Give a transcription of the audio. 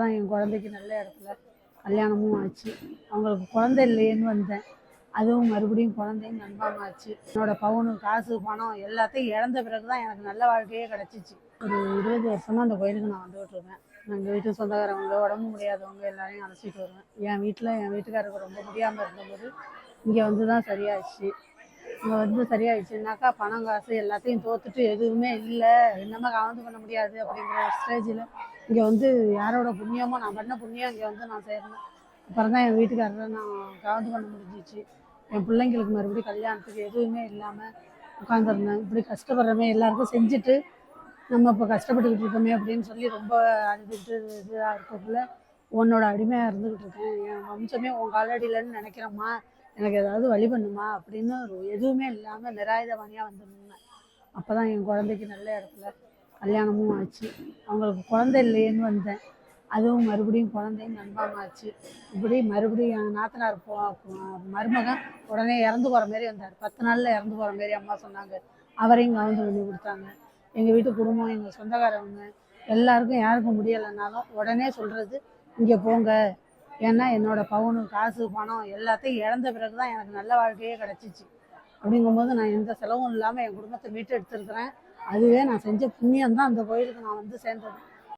தான் என் குழந்தைக்கு நல்ல இடத்துல கல்யாணமும் ஆச்சு. அவங்களுக்கு குழந்தை இல்லையேன்னு வந்தேன். அதுவும் மறுபடியும் குழந்தையும் கன்ஃபார்ம் ஆச்சு. என்னோட பவுனு, காசு, பணம் எல்லாத்தையும் இழந்த பிறகு தான் எனக்கு நல்ல வாழ்க்கையே கிடச்சிச்சு. ஒரு 20 வருஷமாக அந்த கோயிலுக்கு நான் வந்துகிட்டு இருக்கேன். எங்கள் வீட்டு சொந்தக்காரவங்க, உடம்பு முடியாதவங்க எல்லாரையும் அழைச்சிட்டு வருவேன். என் வீட்டுக்காரருக்கு ரொம்ப முடியாமல் இருந்தபோது இங்கே வந்து தான் சரியாயிடுச்சு. இங்கே வந்து சரியாயிடுச்சுனாக்கா பணம், காசு எல்லாத்தையும் தோத்துட்டு எதுவுமே இல்லை, என்னமே கவர்ந்து பண்ண முடியாது அப்படிங்கிற ஒரு ஸ்டேஜில் இங்கே வந்து யாரோட புண்ணியமோ, நான் பண்ண புண்ணியம் இங்கே வந்து நான் சேர்ந்தேன். அப்புறம் தான் என் வீட்டுக்காரரை நான் கவர்ந்து பண்ண முடிஞ்சிச்சு. என் பிள்ளைங்களுக்கு மறுபடியும் கல்யாணத்துக்கு எதுவுமே இல்லாமல் உட்காந்துருந்தேன். இப்படி கஷ்டப்படுறமே எல்லாருக்கும் செஞ்சுட்டு நம்ம இப்போ கஷ்டப்பட்டுக்கிட்டு இருக்கோமே அப்படின்னு சொல்லி ரொம்ப அழுதுகிட்டு இதாக இருக்கக்குள்ள உன்னோட அடிமையாக இருந்துக்கிட்டு இருக்கேன். என் வம்சமே உன் காலடியிலன்னு நினைக்கிறேம்மா, எனக்கு ஏதாவது வழி பண்ணுமா அப்படின்னு எதுவுமே இல்லாமல் நிராயுதபாணியாக வந்து நின்னேன். அப்போ தான் என் குழந்தைக்கு நல்ல இடத்துல கல்யாணமும் ஆச்சு. அவங்களுக்கு குழந்தை இல்லையேன்னு வந்தேன். அதுவும் மறுபடியும் குழந்தையும் கன்ஃபார்ம் ஆச்சு. இப்படி மறுபடியும் என் நாத்தனார் மருமகன் உடனே இறந்து போகிற மாரி வந்தார். 10 நாளில் இறந்து போகிற மாரி அம்மா சொன்னாங்க. அவரையும் கவுந்து பண்ணி கொடுத்தாங்க. எங்கள் வீட்டு குடும்பம், எங்கள் சொந்தக்காரவங்க எல்லாருக்கும் யாருக்கும் முடியலைன்னாலும் உடனே சொல்கிறது, இங்கே போங்க, ஏன்னா என்னோட பவுனு, காசு, பணம் எல்லாத்தையும் இழந்த பிறகு தான் எனக்கு நல்ல வாழ்க்கையே கிடச்சிச்சு. அப்படிங்கும்போது நான் எந்த செலவும் இல்லாமல் என் குடும்பத்தை மீட்டு எடுத்துருக்கிறேன். அதுவே நான் செஞ்ச புண்ணியம் தான் அந்த கோயிலுக்கு நான் வந்து சேர்ந்தது.